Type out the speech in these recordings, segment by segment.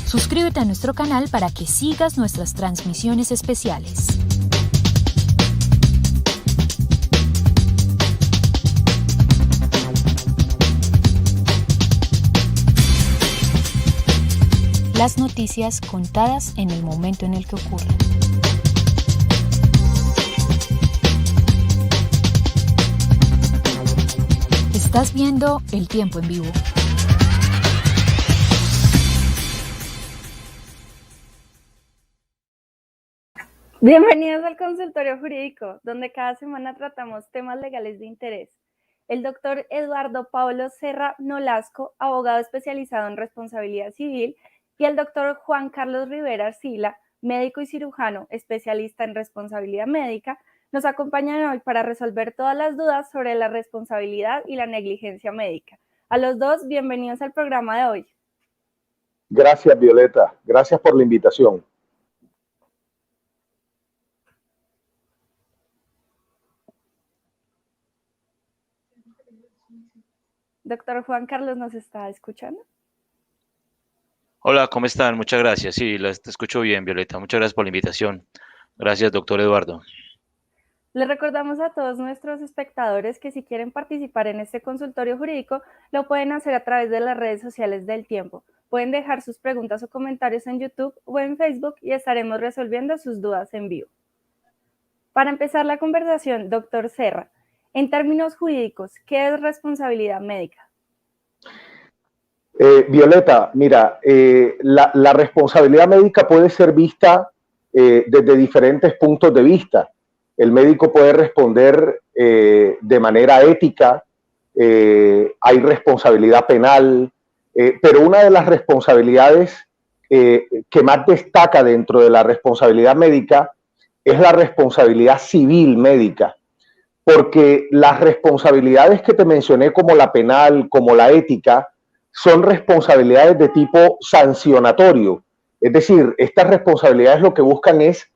Suscríbete a nuestro canal para que sigas nuestras transmisiones especiales. Las noticias contadas en el momento en el que ocurren. Estás viendo El Tiempo en Vivo. Bienvenidos al Consultorio Jurídico, donde cada semana tratamos temas legales de interés. El doctor Eduardo Pablo Serra Nolasco, abogado especializado en responsabilidad civil, y el doctor Juan Carlos Rivera Arcila, médico y cirujano especialista en responsabilidad médica, nos acompañan hoy para resolver todas las dudas sobre la responsabilidad y la negligencia médica. A los dos, bienvenidos al programa de hoy. Gracias, Violeta. Gracias por la invitación. Doctor Juan Carlos, ¿nos está escuchando? Hola, ¿cómo están? Muchas gracias. Sí, te escucho bien, Violeta. Muchas gracias por la invitación. Gracias, doctor Eduardo. Les recordamos a todos nuestros espectadores que si quieren participar en este consultorio jurídico, lo pueden hacer a través de las redes sociales del Tiempo. Pueden dejar sus preguntas o comentarios en YouTube o en Facebook y estaremos resolviendo sus dudas en vivo. Para empezar la conversación, doctor Serra, en términos jurídicos, ¿qué es responsabilidad médica? Violeta, mira, la responsabilidad médica puede ser vista desde diferentes puntos de vista. El médico puede responder de manera ética, hay responsabilidad penal, pero una de las responsabilidades que más destaca dentro de la responsabilidad médica es la responsabilidad civil médica, porque las responsabilidades que te mencioné como la penal, como la ética, son responsabilidades de tipo sancionatorio. Es decir, estas responsabilidades lo que buscan es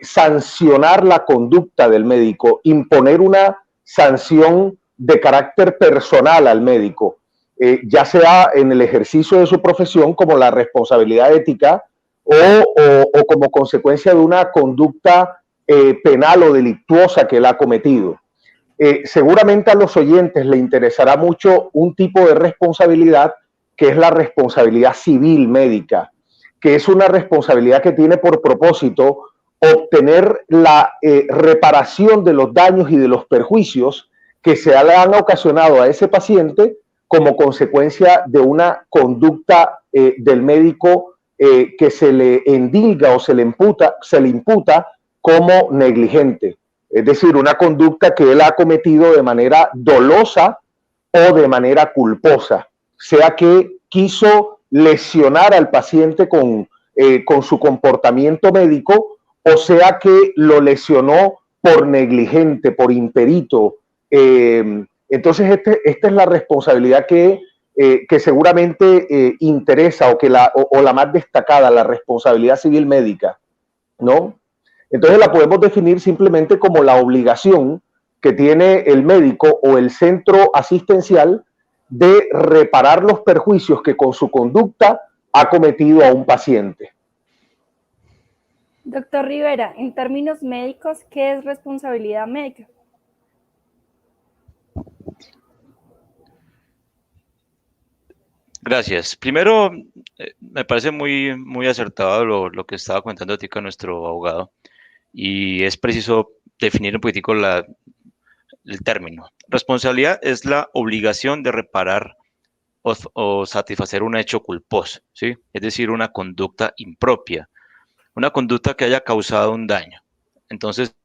sancionar la conducta del médico, imponer una sanción de carácter personal al médico, ya sea en el ejercicio de su profesión como la responsabilidad ética o como consecuencia de una conducta penal o delictuosa que él ha cometido. Seguramente a los oyentes le interesará mucho un tipo de responsabilidad que es la responsabilidad civil médica, que es una responsabilidad que tiene por propósito obtener la reparación de los daños y de los perjuicios que se le han ocasionado a ese paciente como consecuencia de una conducta del médico que se le endilga o se le imputa como negligente. Es decir, una conducta que él ha cometido de manera dolosa o de manera culposa, sea que quiso lesionar al paciente con su comportamiento médico o sea que lo lesionó por negligente, por imperito. Entonces, esta es la responsabilidad que seguramente interesa o la más destacada, la responsabilidad civil médica, ¿no? Entonces la podemos definir simplemente como la obligación que tiene el médico o el centro asistencial de reparar los perjuicios que con su conducta ha cometido a un paciente. Doctor Rivera, en términos médicos, ¿qué es responsabilidad médica? Gracias. Primero, me parece muy acertado lo que estaba comentando Tica, nuestro abogado, y es preciso definir un poquitico el término. Responsabilidad es la obligación de reparar o satisfacer un hecho culposo, ¿sí? Es decir, una conducta impropia, una conducta que haya causado un daño. Entonces,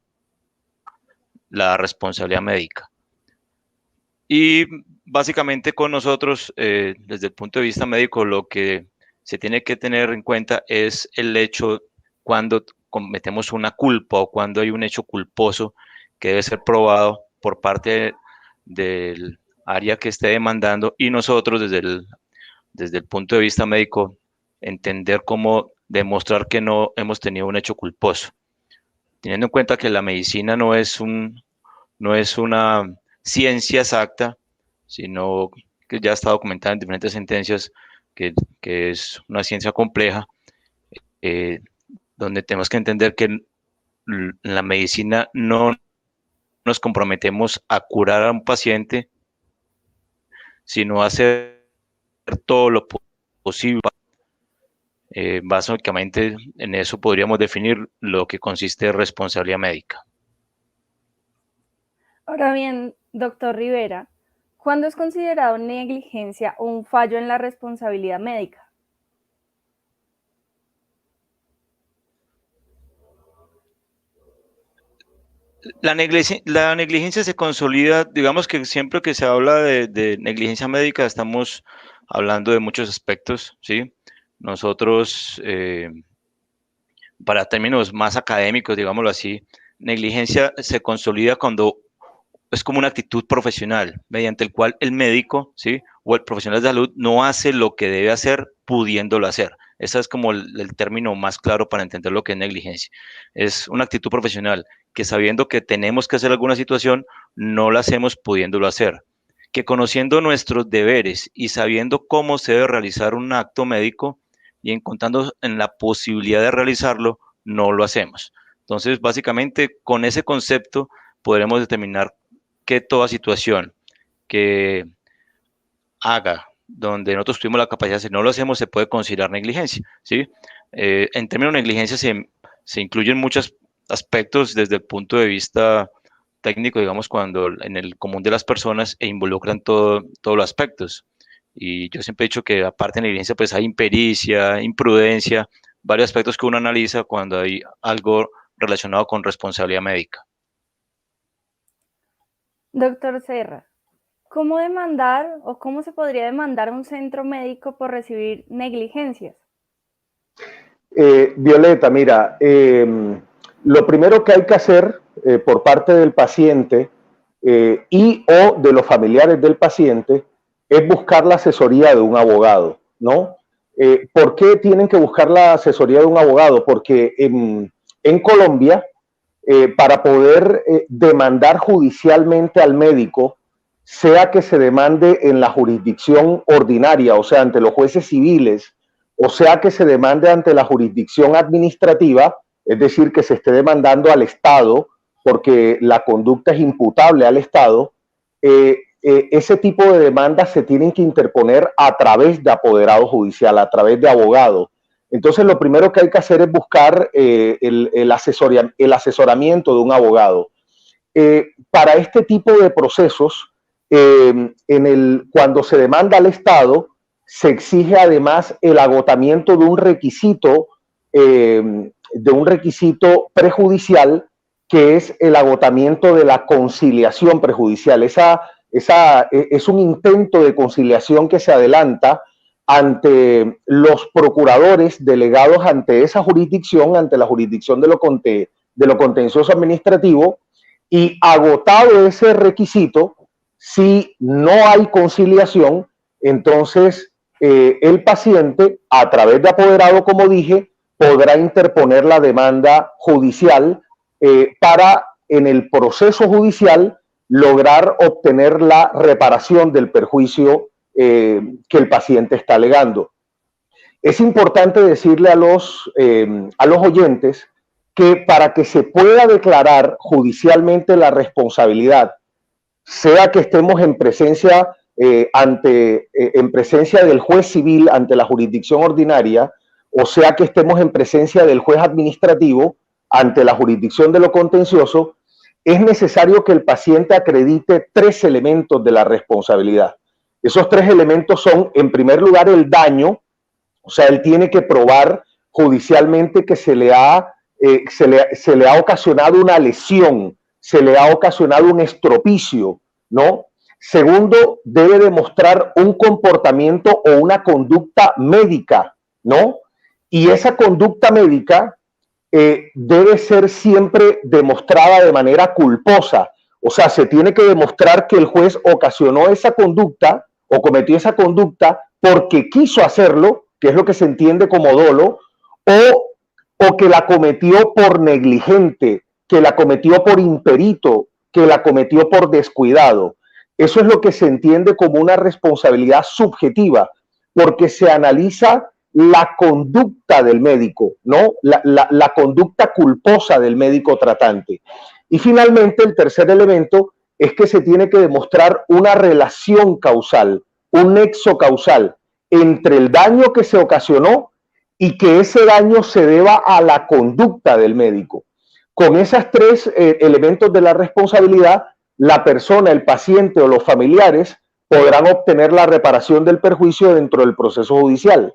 la responsabilidad médica. Y básicamente con nosotros, desde el punto de vista médico, lo que se tiene que tener en cuenta es el hecho cuando cometemos una culpa o cuando hay un hecho culposo que debe ser probado por parte del área que esté demandando y nosotros desde el punto de vista médico entender cómo demostrar que no hemos tenido un hecho culposo. Teniendo en cuenta que la medicina no es una ciencia exacta, sino que ya está documentada en diferentes sentencias, que es una ciencia compleja, donde tenemos que entender que en la medicina no nos comprometemos a curar a un paciente, sino a hacer todo lo posible. Básicamente en eso podríamos definir lo que consiste en responsabilidad médica. Ahora bien, doctor Rivera, ¿cuándo es considerado negligencia o un fallo en la responsabilidad médica? La negligencia se consolida, digamos que siempre que se habla de negligencia médica estamos hablando de muchos aspectos, ¿sí? Nosotros, para términos más académicos, digámoslo así, negligencia se consolida cuando es como una actitud profesional, mediante el cual el médico, ¿sí? O el profesional de salud no hace lo que debe hacer pudiéndolo hacer. Ese es como el término más claro para entender lo que es negligencia. Es una actitud profesional que sabiendo que tenemos que hacer alguna situación, no la hacemos pudiéndolo hacer. Que conociendo nuestros deberes y sabiendo cómo se debe realizar un acto médico y encontrando en la posibilidad de realizarlo, no lo hacemos. Entonces, básicamente, con ese concepto podremos determinar que toda situación que haga donde nosotros tuvimos la capacidad, si no lo hacemos, se puede considerar negligencia, ¿sí? En términos de negligencia se incluyen muchos aspectos desde el punto de vista técnico, digamos, cuando en el común de las personas involucran todos los aspectos. Y yo siempre he dicho que aparte de negligencia, pues hay impericia, imprudencia, varios aspectos que uno analiza cuando hay algo relacionado con responsabilidad médica. Doctor Serra, ¿cómo demandar o cómo se podría demandar a un centro médico por recibir negligencias? Violeta, mira, lo primero que hay que hacer por parte del paciente y o de los familiares del paciente es buscar la asesoría de un abogado, ¿no? ¿Por qué tienen que buscar la asesoría de un abogado? Porque en Colombia, para poder demandar judicialmente al médico, sea que se demande en la jurisdicción ordinaria, o sea, ante los jueces civiles, o sea que se demande ante la jurisdicción administrativa, es decir, que se esté demandando al Estado porque la conducta es imputable al Estado, ese tipo de demandas se tienen que interponer a través de apoderado judicial, a través de abogado. Entonces, lo primero que hay que hacer es buscar el asesoramiento de un abogado. Para este tipo de procesos, cuando se demanda al Estado, se exige además el agotamiento de un requisito prejudicial, que es el agotamiento de la conciliación prejudicial. Es un intento de conciliación que se adelanta ante los procuradores delegados ante esa jurisdicción, ante la jurisdicción de lo contencioso administrativo, y agotado ese requisito, si no hay conciliación, entonces el paciente, a través de apoderado, como dije, podrá interponer la demanda judicial para, en el proceso judicial, lograr obtener la reparación del perjuicio que el paciente está alegando. Es importante decirle a los oyentes que para que se pueda declarar judicialmente la responsabilidad, sea que estemos en presencia en presencia del juez civil ante la jurisdicción ordinaria, o sea que estemos en presencia del juez administrativo ante la jurisdicción de lo contencioso, es necesario que el paciente acredite 3 elementos de la responsabilidad. Esos 3 elementos son, en primer lugar, el daño, o sea, él tiene que probar judicialmente que se le ha ocasionado una lesión, se le ha ocasionado un estropicio, ¿no? Segundo, debe demostrar un comportamiento o una conducta médica, ¿no? Y esa conducta médica debe ser siempre demostrada de manera culposa. O sea, se tiene que demostrar que el juez ocasionó esa conducta o cometió esa conducta porque quiso hacerlo, que es lo que se entiende como dolo, o que la cometió por negligente, que la cometió por imperito, que la cometió por descuidado. Eso es lo que se entiende como una responsabilidad subjetiva. porque se analiza la conducta del médico, ¿no? La conducta culposa del médico tratante. Y finalmente, el tercer elemento es que se tiene que demostrar una relación causal, un nexo causal entre el daño que se ocasionó y que ese daño se deba a la conducta del médico. Con esos tres elementos de la responsabilidad, la persona, el paciente o los familiares podrán obtener la reparación del perjuicio dentro del proceso judicial.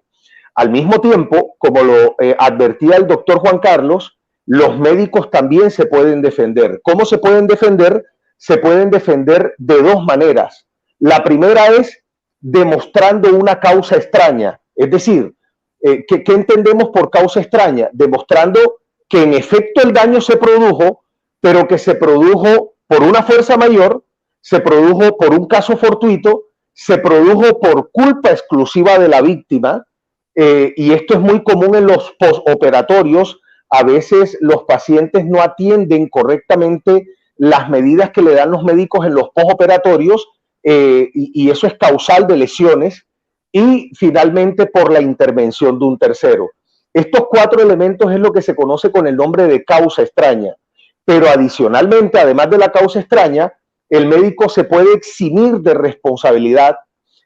Al mismo tiempo, como lo advertía el doctor Juan Carlos, los médicos también se pueden defender. ¿Cómo se pueden defender? Se pueden defender de dos maneras. La primera es demostrando una causa extraña, es decir, ¿qué entendemos por causa extraña? Demostrando que en efecto el daño se produjo, pero que se produjo por una fuerza mayor, se produjo por un caso fortuito, se produjo por culpa exclusiva de la víctima, y esto es muy común en los postoperatorios. A veces los pacientes no atienden correctamente las medidas que le dan los médicos en los postoperatorios, y eso es causal de lesiones, y finalmente por la intervención de un tercero. Estos cuatro elementos es lo que se conoce con el nombre de causa extraña, pero adicionalmente, además de la causa extraña, el médico se puede eximir de responsabilidad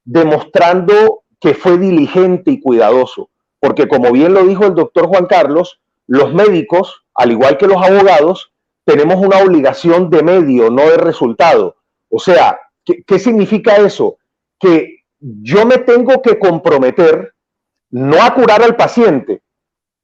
demostrando que fue diligente y cuidadoso, porque como bien lo dijo el doctor Juan Carlos, los médicos, al igual que los abogados, tenemos una obligación de medio, no de resultado. O sea, ¿qué significa eso? Que yo me tengo que comprometer no a curar al paciente,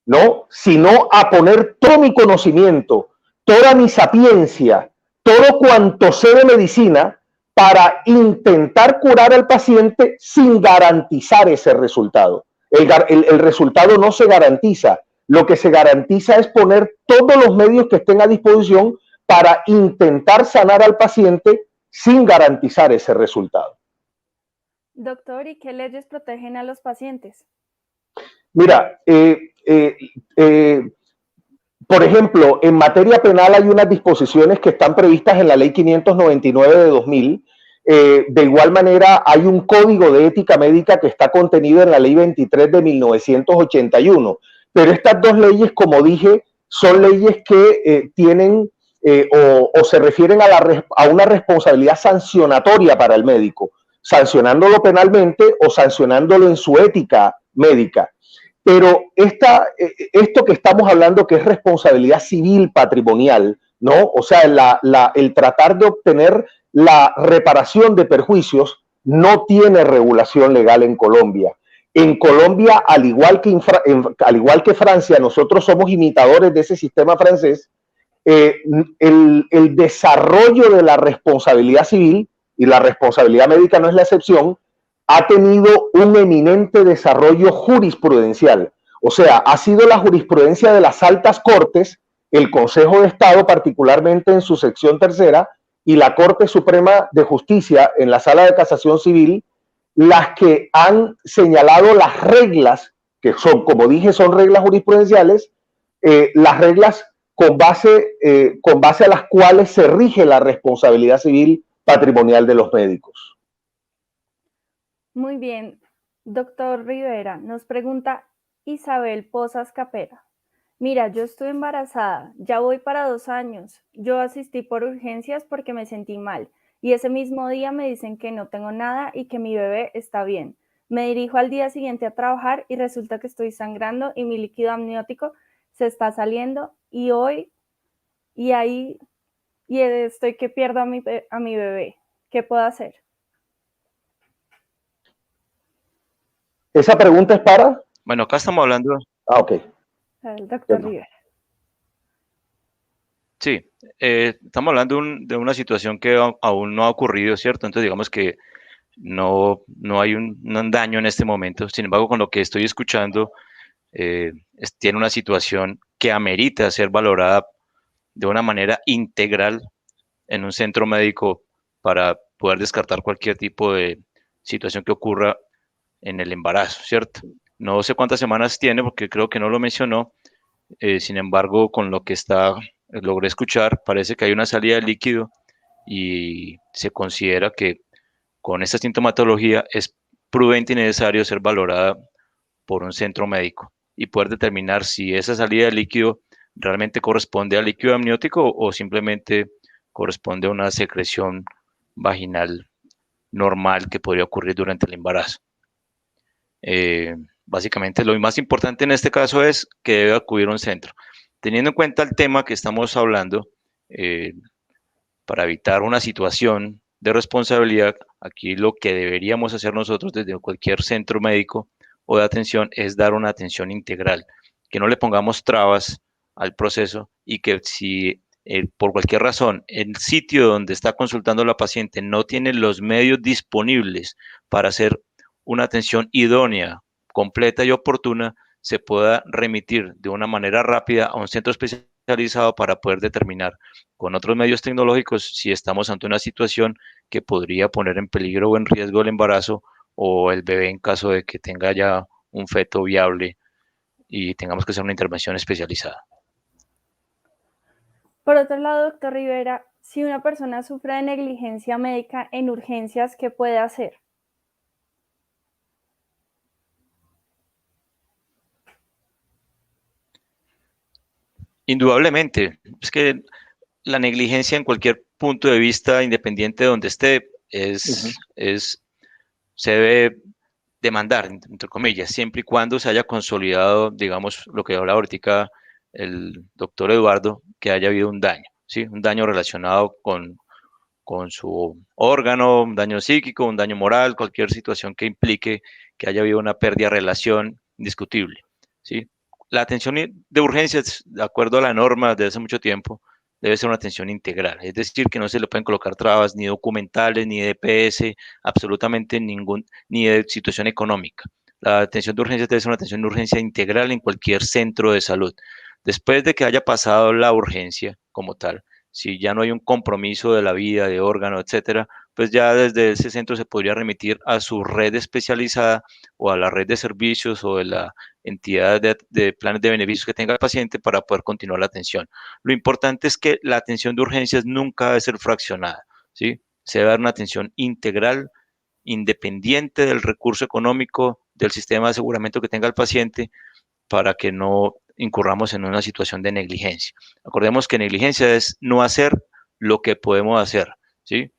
¿no? Sino a poner todo mi conocimiento, toda mi sapiencia, todo cuanto sé de medicina para intentar curar al paciente sin garantizar ese resultado. El resultado no se garantiza. Lo que se garantiza es poner todos los medios que estén a disposición para intentar sanar al paciente sin garantizar ese resultado. Doctor, ¿y qué leyes protegen a los pacientes? Mira, por ejemplo, en materia penal hay unas disposiciones que están previstas en la Ley 599 de 2000. De igual manera, hay un código de ética médica que está contenido en la Ley 23 de 1981. Pero estas dos leyes, como dije, son leyes que tienen o se refieren a una responsabilidad sancionatoria para el médico, sancionándolo penalmente o sancionándolo en su ética médica. Pero esto que estamos hablando, que es responsabilidad civil patrimonial, ¿no? O sea, el tratar de obtener la reparación de perjuicios no tiene regulación legal en Colombia. En Colombia, al igual que Francia, nosotros somos imitadores de ese sistema francés. El desarrollo de la responsabilidad civil, y la responsabilidad médica no es la excepción, ha tenido un eminente desarrollo jurisprudencial. O sea, ha sido la jurisprudencia de las altas cortes, el Consejo de Estado, particularmente en su sección tercera, y la Corte Suprema de Justicia en la Sala de Casación Civil, las que han señalado las reglas, que son, como dije, son reglas jurisprudenciales, las reglas con base a las cuales se rige la responsabilidad civil patrimonial de los médicos. Muy bien. Doctor Rivera, nos pregunta Isabel Pozas Capera. Mira, yo estoy embarazada, ya voy para 2 años. Yo asistí por urgencias porque me sentí mal y ese mismo día me dicen que no tengo nada y que mi bebé está bien. Me dirijo al día siguiente a trabajar y resulta que estoy sangrando y mi líquido amniótico se está saliendo y estoy que pierdo a mi bebé. ¿Qué puedo hacer? ¿Esa pregunta es para? Bueno, acá estamos hablando. Ok. El doctor Rivera. Sí, estamos hablando de una situación que aún no ha ocurrido, ¿cierto? Entonces digamos que no hay un daño en este momento. Sin embargo, con lo que estoy escuchando, tiene una situación que amerita ser valorada de una manera integral en un centro médico para poder descartar cualquier tipo de situación que ocurra en el embarazo, ¿cierto? No sé cuántas semanas tiene porque creo que no lo mencionó. Sin embargo, con lo que logré escuchar, parece que hay una salida de líquido y se considera que con esta sintomatología es prudente y necesario ser valorada por un centro médico y poder determinar si esa salida de líquido realmente corresponde al líquido amniótico o simplemente corresponde a una secreción vaginal normal que podría ocurrir durante el embarazo. Básicamente lo más importante en este caso es que debe acudir a un centro. Teniendo en cuenta el tema que estamos hablando, para evitar una situación de responsabilidad, aquí lo que deberíamos hacer nosotros desde cualquier centro médico o de atención es dar una atención integral, que no le pongamos trabas al proceso y que si por cualquier razón el sitio donde está consultando la paciente no tiene los medios disponibles para hacer una atención idónea, completa y oportuna, se pueda remitir de una manera rápida a un centro especializado para poder determinar con otros medios tecnológicos si estamos ante una situación que podría poner en peligro o en riesgo el embarazo o el bebé en caso de que tenga ya un feto viable y tengamos que hacer una intervención especializada. Por otro lado, doctor Rivera, si una persona sufre de negligencia médica en urgencias, ¿qué puede hacer? Indudablemente, es que la negligencia en cualquier punto de vista, independiente de donde esté, se debe demandar, entre comillas, siempre y cuando se haya consolidado, digamos, lo que hablaba ahorita el doctor Eduardo, que haya habido un daño, ¿sí? Un daño relacionado con su órgano, un daño psíquico, un daño moral, cualquier situación que implique que haya habido una pérdida de relación indiscutible, ¿sí? La atención de urgencias, de acuerdo a la norma de hace mucho tiempo, debe ser una atención integral, es decir, que no se le pueden colocar trabas ni documentales, ni de EPS, absolutamente ningún, ni de situación económica. La atención de urgencias debe ser una atención de urgencia integral en cualquier centro de salud. Después de que haya pasado la urgencia como tal, si ya no hay un compromiso de la vida, de órgano, etcétera, pues ya desde ese centro se podría remitir a su red especializada o a la red de servicios o de la entidad de planes de beneficios que tenga el paciente para poder continuar la atención. Lo importante es que la atención de urgencias nunca debe ser fraccionada, ¿sí? Se debe dar una atención integral, independiente del recurso económico, del sistema de aseguramiento que tenga el paciente, para que no incurramos en una situación de negligencia. Acordemos que negligencia es no hacer lo que podemos hacer, ¿sí?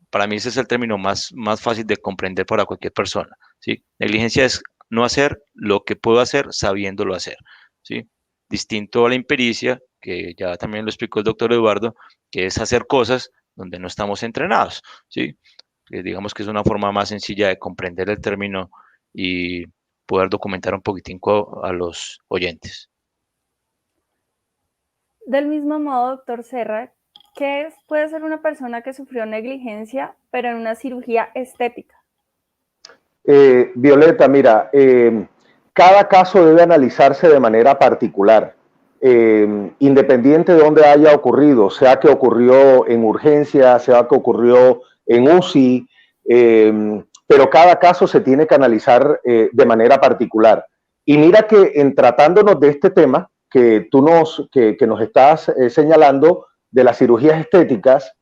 Para mí ese es el término más fácil de comprender para cualquier persona, ¿sí? Negligencia es no hacer lo que puedo hacer sabiéndolo hacer, ¿sí? Distinto a la impericia, que ya también lo explicó el doctor Eduardo, que es hacer cosas donde no estamos entrenados, ¿sí? Digamos que es una forma más sencilla de comprender el término y poder documentar un poquitín a los oyentes. Del mismo modo, doctor Serra, ¿qué puede ser una persona que sufrió negligencia, pero en una cirugía estética? Violeta, mira, cada caso debe analizarse de manera particular, independiente de dónde haya ocurrido, sea que ocurrió en urgencia, sea que ocurrió en UCI, pero cada caso se tiene que analizar de manera particular. Y mira que en tratándonos de este tema que tú nos estás señalando de las cirugías estéticas,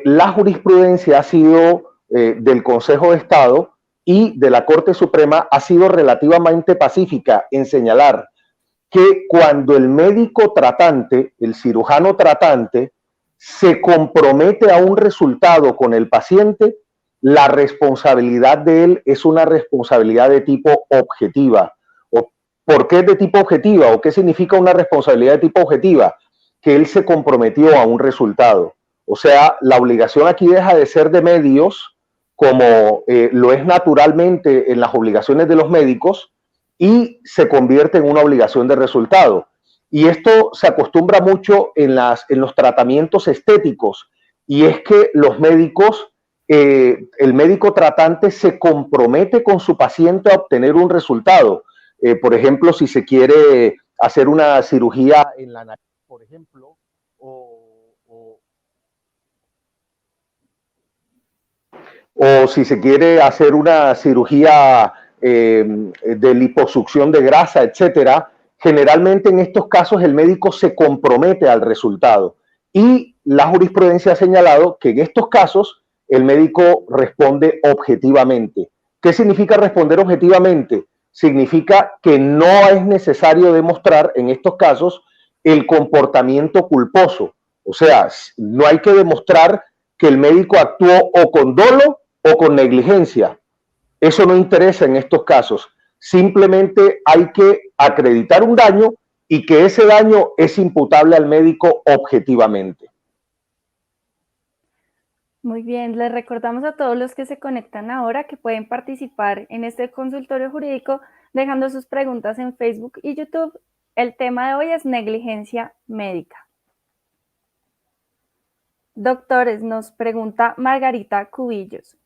la jurisprudencia ha sido del Consejo de Estado y de la Corte Suprema ha sido relativamente pacífica en señalar que cuando el médico tratante, el cirujano tratante, se compromete a un resultado con el paciente, la responsabilidad de él es una responsabilidad de tipo objetiva. ¿Por qué es de tipo objetiva? ¿O qué significa una responsabilidad de tipo objetiva? Que él se comprometió a un resultado. O sea, la obligación aquí deja de ser de medios, como lo es naturalmente en las obligaciones de los médicos, y se convierte en una obligación de resultado. Y esto se acostumbra mucho en los tratamientos estéticos, y es que los médicos, el médico tratante se compromete con su paciente a obtener un resultado. Por ejemplo, si se quiere hacer una cirugía en la nariz, por ejemplo, o si se quiere hacer una cirugía de liposucción de grasa, etcétera, generalmente en estos casos el médico se compromete al resultado. Y la jurisprudencia ha señalado que en estos casos el médico responde objetivamente. ¿Qué significa responder objetivamente? Significa que no es necesario demostrar en estos casos el comportamiento culposo. O sea, no hay que demostrar que el médico actuó o con dolo o con negligencia. Eso no interesa en estos casos. Simplemente hay que acreditar un daño y que ese daño es imputable al médico objetivamente. Muy bien, les recordamos a todos los que se conectan ahora que pueden participar en este consultorio jurídico dejando sus preguntas en Facebook y YouTube. El tema de hoy es negligencia médica. Doctores, nos pregunta Margarita Cubillos.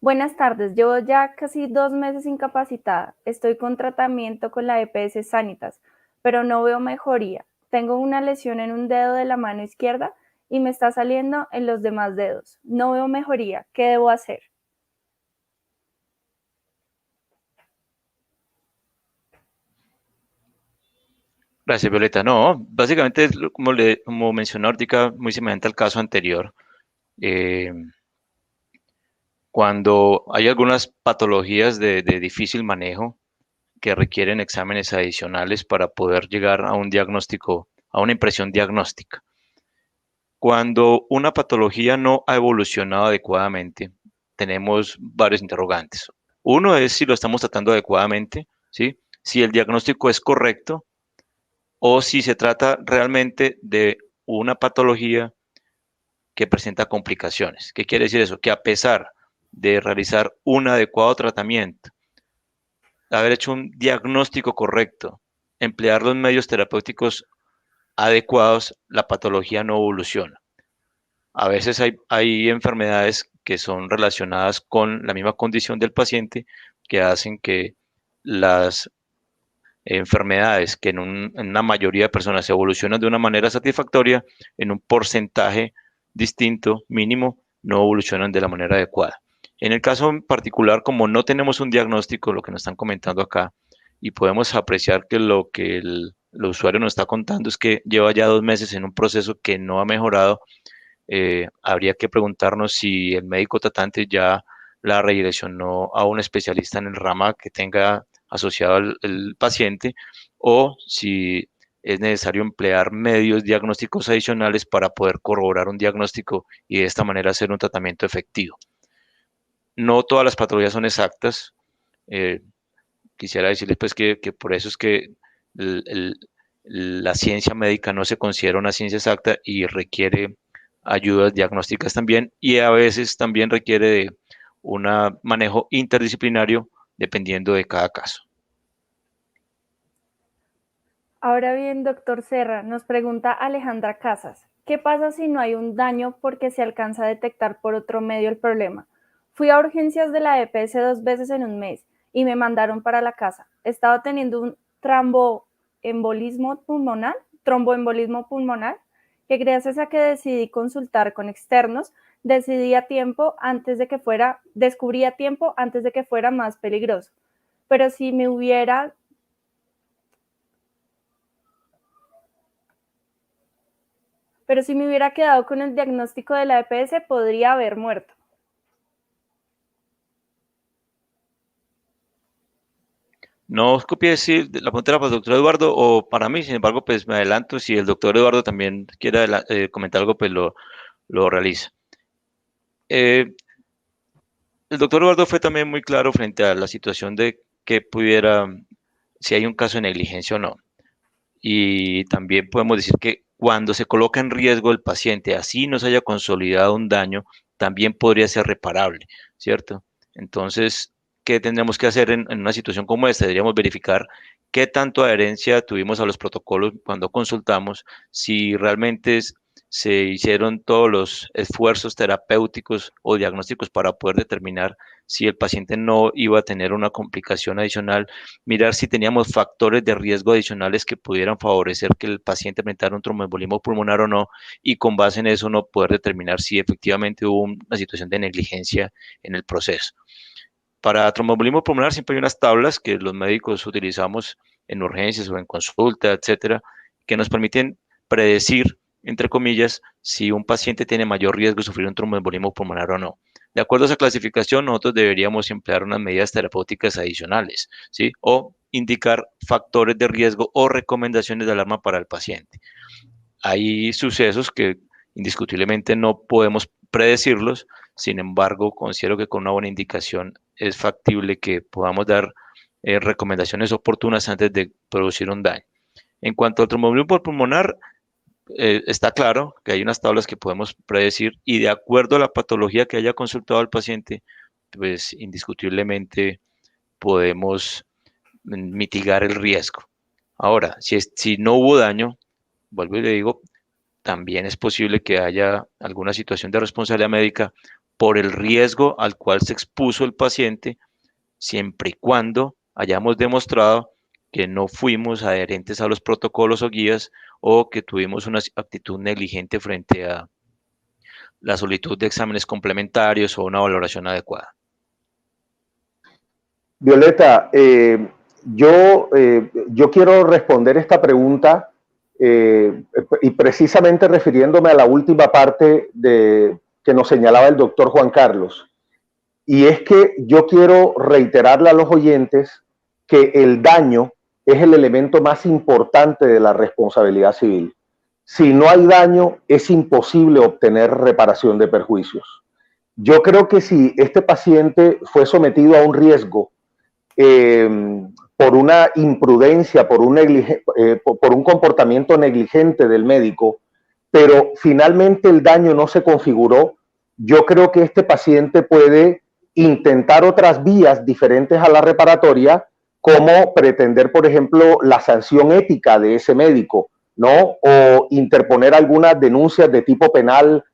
Buenas tardes, llevo ya casi 2 meses incapacitada. Estoy con tratamiento con la EPS Sanitas, pero no veo mejoría. Tengo una lesión en un dedo de la mano izquierda y me está saliendo en los demás dedos. No veo mejoría. ¿Qué debo hacer? Gracias, Violeta. No, básicamente, como mencionó ahorita, muy semejante al caso anterior. Eh, Cuando hay algunas patologías de difícil manejo que requieren exámenes adicionales para poder llegar a un diagnóstico, a una impresión diagnóstica. Cuando una patología no ha evolucionado adecuadamente, tenemos varios interrogantes. Uno es si lo estamos tratando adecuadamente, ¿sí? Si el diagnóstico es correcto o si se trata realmente de una patología que presenta complicaciones. ¿Qué quiere decir eso? Que a pesar de realizar un adecuado tratamiento, haber hecho un diagnóstico correcto, emplear los medios terapéuticos adecuados, la patología no evoluciona. A veces hay enfermedades que son relacionadas con la misma condición del paciente que hacen que las enfermedades que en una mayoría de personas evolucionan de una manera satisfactoria, en un porcentaje distinto, mínimo, no evolucionan de la manera adecuada. En el caso en particular, como no tenemos un diagnóstico, lo que nos están comentando acá, y podemos apreciar que lo que el usuario nos está contando es que lleva ya 2 meses en un proceso que no ha mejorado, habría que preguntarnos si el médico tratante ya la redireccionó a un especialista en el rama que tenga asociado el paciente o si es necesario emplear medios diagnósticos adicionales para poder corroborar un diagnóstico y de esta manera hacer un tratamiento efectivo. No todas las patologías son exactas. Quisiera decirles pues que por eso es que la ciencia médica no se considera una ciencia exacta y requiere ayudas diagnósticas también y a veces también requiere de un manejo interdisciplinario dependiendo de cada caso. Ahora bien, doctor Serra, nos pregunta Alejandra Casas, ¿qué pasa si no hay un daño porque se alcanza a detectar por otro medio el problema? Fui a urgencias de la EPS 2 veces en un mes y me mandaron para la casa. Estaba teniendo un tromboembolismo pulmonar, que gracias a que decidí consultar con externos, descubrí a tiempo antes de que fuera más peligroso. Pero si me hubiera quedado con el diagnóstico de la EPS, podría haber muerto. No copie si la pregunta era para el doctor Eduardo o para mí, sin embargo, pues me adelanto. Si el doctor Eduardo también quiere comentar algo, pues lo realiza. El doctor Eduardo fue también muy claro frente a la situación de que pudiera, si hay un caso de negligencia o no. Y también podemos decir que cuando se coloca en riesgo el paciente, así no se haya consolidado un daño, también podría ser reparable, ¿cierto? Entonces, ¿qué tendríamos que hacer en una situación como esta? Deberíamos verificar qué tanto adherencia tuvimos a los protocolos cuando consultamos, si realmente se hicieron todos los esfuerzos terapéuticos o diagnósticos para poder determinar si el paciente no iba a tener una complicación adicional, mirar si teníamos factores de riesgo adicionales que pudieran favorecer que el paciente presentara un tromboembolismo pulmonar o no, y con base en eso no poder determinar si efectivamente hubo una situación de negligencia en el proceso. Para tromboembolismo pulmonar siempre hay unas tablas que los médicos utilizamos en urgencias o en consulta, etcétera, que nos permiten predecir entre comillas, si un paciente tiene mayor riesgo de sufrir un tromboembolismo pulmonar o no. De acuerdo a esa clasificación, nosotros deberíamos emplear unas medidas terapéuticas adicionales, ¿sí? O indicar factores de riesgo o recomendaciones de alarma para el paciente. Hay sucesos que indiscutiblemente no podemos predecirlos, sin embargo, considero que con una buena indicación es factible que podamos dar recomendaciones oportunas antes de producir un daño. En cuanto al tromboembolismo pulmonar, está claro que hay unas tablas que podemos predecir y de acuerdo a la patología que haya consultado al paciente, pues indiscutiblemente podemos mitigar el riesgo. Ahora, si no hubo daño, vuelvo y le digo, también es posible que haya alguna situación de responsabilidad médica por el riesgo al cual se expuso el paciente, siempre y cuando hayamos demostrado que no fuimos adherentes a los protocolos o guías o que tuvimos una actitud negligente frente a la solicitud de exámenes complementarios o una valoración adecuada. Violeta, yo quiero responder esta pregunta y precisamente refiriéndome a la última parte que nos señalaba el doctor Juan Carlos. Y es que yo quiero reiterarle a los oyentes que el daño es el elemento más importante de la responsabilidad civil. Si no hay daño, es imposible obtener reparación de perjuicios. Yo creo que si este paciente fue sometido a un riesgo por una imprudencia, por un comportamiento negligente del médico, pero finalmente el daño no se configuró, yo creo que este paciente puede intentar otras vías diferentes a la reparatoria, como pretender, por ejemplo, la sanción ética de ese médico, ¿no? O interponer algunas denuncias de tipo penal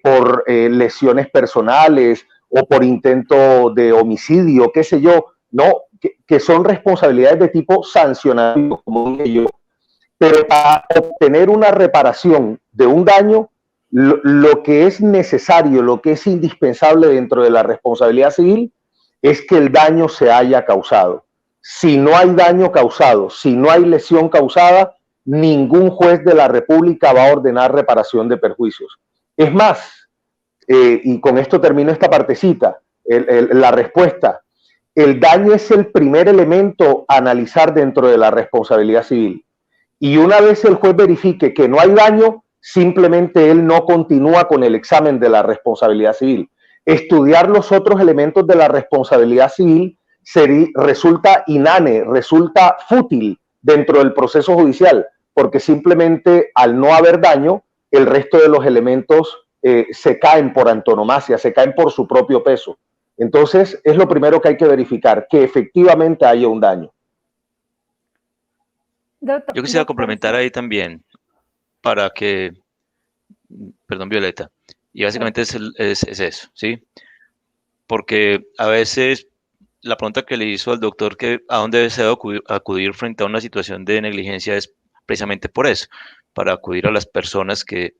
por lesiones personales o por intento de homicidio, qué sé yo, ¿no? Que son responsabilidades de tipo sancionatorio, como dije yo. Pero para obtener una reparación de un daño, lo que es necesario, lo que es indispensable dentro de la responsabilidad civil es que el daño se haya causado. Si no hay daño causado, si no hay lesión causada, ningún juez de la República va a ordenar reparación de perjuicios. Es más, y con esto termino esta partecita, la respuesta, el daño es el primer elemento a analizar dentro de la responsabilidad civil. Y una vez el juez verifique que no hay daño, simplemente él no continúa con el examen de la responsabilidad civil. Estudiar los otros elementos de la responsabilidad civil resulta inane, resulta fútil dentro del proceso judicial, porque simplemente al no haber daño, el resto de los elementos se caen por antonomasia, se caen por su propio peso. Entonces, es lo primero que hay que verificar, que efectivamente haya un daño. Yo quisiera complementar ahí también, para que, perdón, Violeta, y básicamente es eso, ¿sí? Porque a veces la pregunta que le hizo al doctor que a dónde desea acudir frente a una situación de negligencia es precisamente por eso, para acudir a las personas que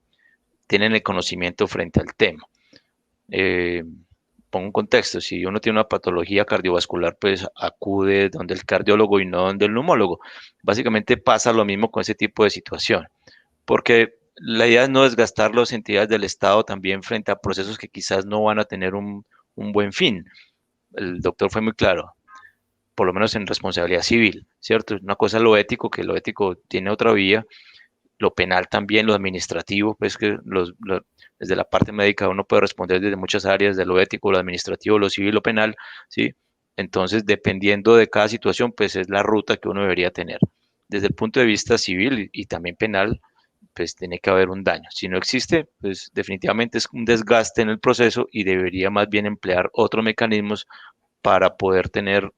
tienen el conocimiento frente al tema. Pongo un contexto, si uno tiene una patología cardiovascular, pues acude donde el cardiólogo y no donde el neumólogo. Básicamente pasa lo mismo con ese tipo de situación, porque la idea es no desgastar las entidades del Estado también frente a procesos que quizás no van a tener un buen fin. El doctor fue muy claro, por lo menos en responsabilidad civil, ¿cierto? Una cosa es lo ético, que lo ético tiene otra vía, lo penal también, lo administrativo, pues que desde la parte médica uno puede responder desde muchas áreas, de lo ético, lo administrativo, lo civil, lo penal, ¿sí? Entonces, dependiendo de cada situación, pues es la ruta que uno debería tener. Desde el punto de vista civil y también penal, pues tiene que haber un daño. Si no existe, pues definitivamente es un desgaste en el proceso y debería más bien emplear otros mecanismos para poder tener,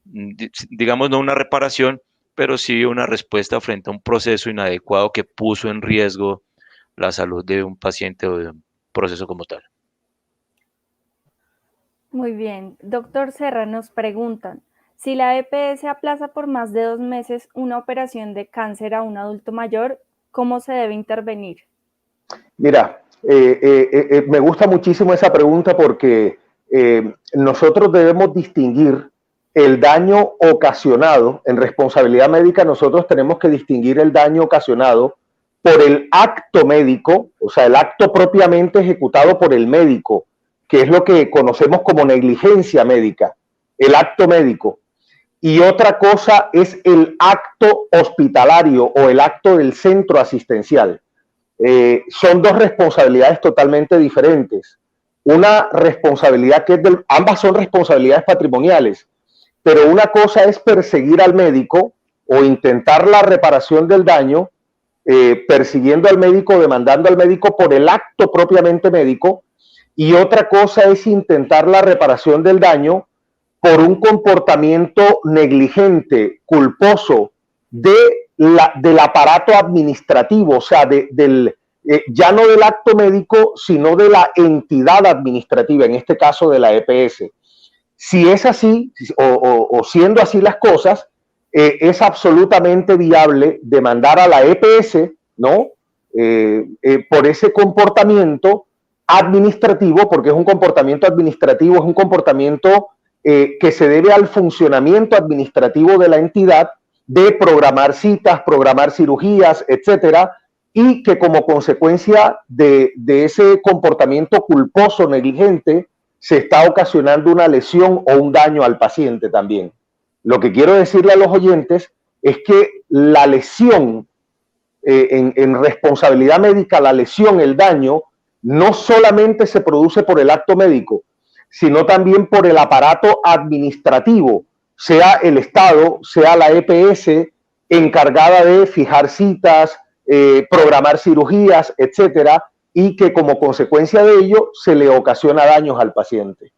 digamos, no una reparación, pero sí una respuesta frente a un proceso inadecuado que puso en riesgo la salud de un paciente o de un proceso como tal. Muy bien. Doctor Serra, nos preguntan, si la EPS aplaza por más de 2 meses una operación de cáncer a un adulto mayor, ¿cómo se debe intervenir? Mira, me gusta muchísimo esa pregunta porque nosotros debemos distinguir el daño ocasionado. En responsabilidad médica nosotros tenemos que distinguir el daño ocasionado por el acto médico, o sea, el acto propiamente ejecutado por el médico, que es lo que conocemos como negligencia médica, el acto médico. Y otra cosa es el acto hospitalario o el acto del centro asistencial. Son dos responsabilidades totalmente diferentes. Una responsabilidad que es ambas son responsabilidades patrimoniales, pero una cosa es perseguir al médico o intentar la reparación del daño, persiguiendo al médico, demandando al médico por el acto propiamente médico, y otra cosa es intentar la reparación del daño por un comportamiento negligente, culposo del aparato administrativo, o sea, ya no del acto médico, sino de la entidad administrativa, en este caso de la EPS. Si es así, o siendo así las cosas, es absolutamente viable demandar a la EPS, ¿no? Por ese comportamiento administrativo, porque es un comportamiento administrativo, es un comportamiento que se debe al funcionamiento administrativo de la entidad, de programar citas, programar cirugías, etcétera, y que como consecuencia de ese comportamiento culposo, negligente, se está ocasionando una lesión o un daño al paciente también. Lo que quiero decirle a los oyentes es que la lesión, en responsabilidad médica, la lesión, el daño, no solamente se produce por el acto médico, sino también por el aparato administrativo, sea el Estado, sea la EPS, encargada de fijar citas, programar cirugías, etcétera, y que como consecuencia de ello se le ocasiona daños al paciente.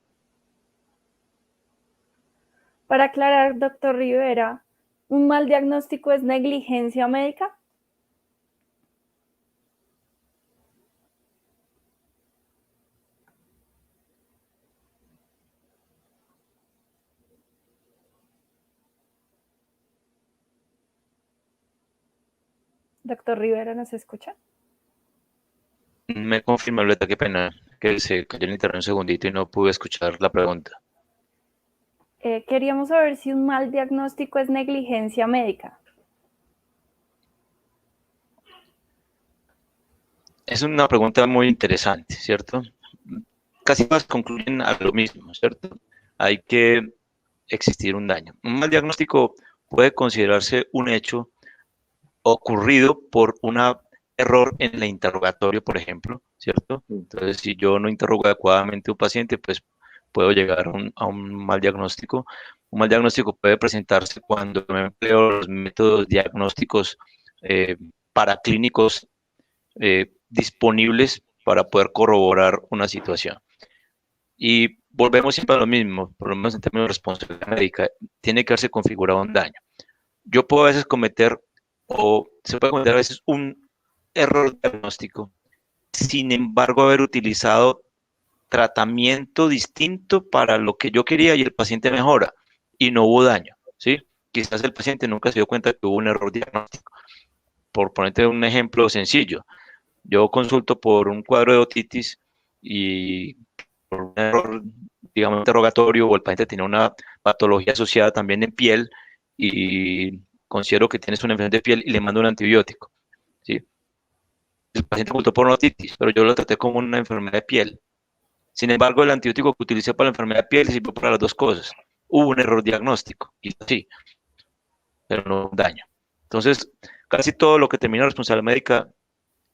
Para aclarar, doctor Rivera, ¿un mal diagnóstico es negligencia médica? Doctor Rivera, ¿nos escucha? Me confirma, Violeta, qué pena, que se cayó el internet un segundito y no pude escuchar la pregunta. Queríamos saber si un mal diagnóstico es negligencia médica. Es una pregunta muy interesante, ¿cierto? Casi todas concluyen a lo mismo, ¿cierto? Hay que existir un daño. Un mal diagnóstico puede considerarse un hecho ocurrido por un error en el interrogatorio, por ejemplo, ¿cierto? Entonces, si yo no interrogo adecuadamente a un paciente, pues puedo llegar a un mal diagnóstico. Un mal diagnóstico puede presentarse cuando me empleo los métodos diagnósticos paraclínicos disponibles para poder corroborar una situación. Y volvemos siempre a lo mismo, por lo menos en términos de responsabilidad médica, tiene que haberse configurado un daño. Yo puedo a veces cometer, o se puede cometer a veces un error diagnóstico, sin embargo haber utilizado tratamiento distinto para lo que yo quería y el paciente mejora y no hubo daño, ¿sí? Quizás el paciente nunca se dio cuenta que hubo un error diagnóstico. Por ponerte un ejemplo sencillo, yo consulto por un cuadro de otitis y por un error, digamos, interrogatorio, o el paciente tiene una patología asociada también en piel y considero que tienes una enfermedad de piel y le mando un antibiótico, ¿sí? El paciente consultó por una otitis, pero yo lo traté como una enfermedad de piel. Sin embargo, el antibiótico que utilicé para la enfermedad de piel sirvió para las dos cosas. Hubo un error diagnóstico, y sí, pero no un daño. Entonces, casi todo lo que termina responsabilidad médica,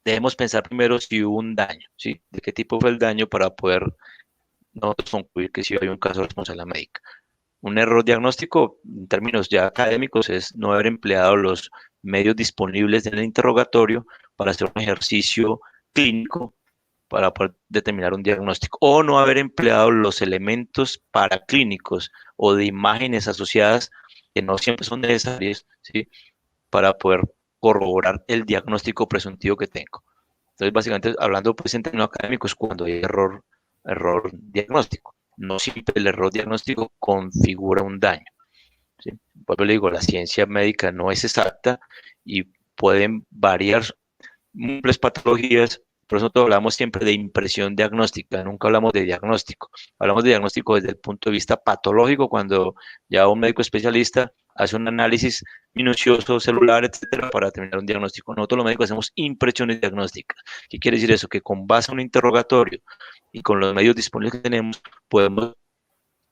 debemos pensar primero si hubo un daño, ¿sí? De qué tipo fue el daño para poder nosotros concluir que sí hay un caso de responsabilidad médica. Un error diagnóstico, en términos ya académicos, es no haber empleado los medios disponibles en el interrogatorio para hacer un ejercicio clínico para poder determinar un diagnóstico, o no haber empleado los elementos paraclínicos o de imágenes asociadas que no siempre son necesarias, ¿sí? Para poder corroborar el diagnóstico presuntivo que tengo. Entonces, básicamente, hablando pues en términos académicos, cuando hay error diagnóstico. No siempre el error diagnóstico configura un daño, ¿sí? Por le digo, la ciencia médica no es exacta y pueden variar múltiples patologías. Por eso nosotros hablamos siempre de impresión diagnóstica, nunca hablamos de diagnóstico. Hablamos de diagnóstico desde el punto de vista patológico, cuando ya un médico especialista hace un análisis minucioso, celular, etcétera, para determinar un diagnóstico. Nosotros los médicos hacemos impresiones diagnósticas. ¿Qué quiere decir eso? Que con base a un interrogatorio y con los medios disponibles que tenemos, podemos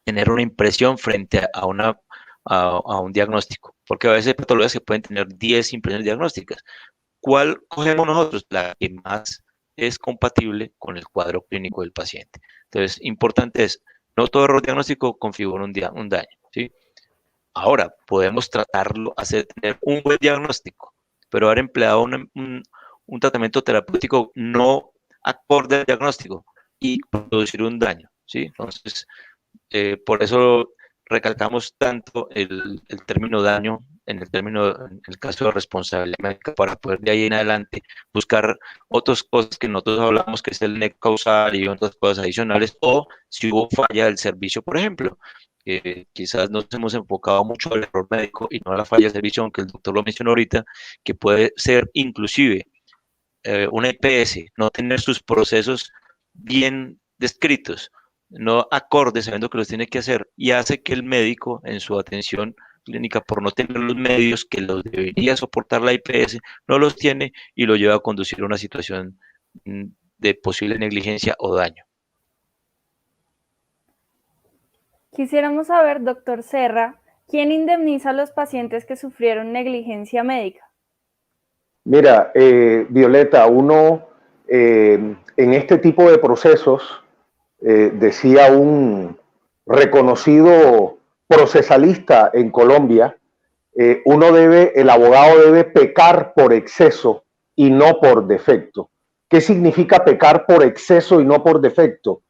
tener una impresión frente a un diagnóstico, porque a veces hay patologías que pueden tener 10 impresiones diagnósticas. ¿Cuál cogemos nosotros? La que más es compatible con el cuadro clínico del paciente. Entonces, importante es, no todo error diagnóstico configura un daño, ¿sí? Ahora, podemos tratarlo, tener un buen diagnóstico, pero haber empleado un tratamiento terapéutico no acorde al diagnóstico y producir un daño, ¿sí? Entonces, por eso recalcamos tanto el término daño en el caso de responsabilidad médica, para poder de ahí en adelante buscar otras cosas que nosotros hablamos, que es el nexo causal y otras cosas adicionales, o si hubo falla del servicio, por ejemplo. Quizás nos hemos enfocado mucho al error médico y no a la falla de servicio, aunque el doctor lo mencionó ahorita, que puede ser inclusive una EPS, no tener sus procesos bien descritos, no acordes, sabiendo que los tiene que hacer, y hace que el médico en su atención clínica, por no tener los medios que los debería soportar la IPS, no los tiene y lo lleva a conducir a una situación de posible negligencia o daño. Quisiéramos saber, doctor Serra, ¿quién indemniza a los pacientes que sufrieron negligencia médica? Mira, Violeta, uno en este tipo de procesos, decía un reconocido procesalista en Colombia, el abogado debe pecar por exceso y no por defecto. ¿Qué significa pecar por exceso y no por defecto?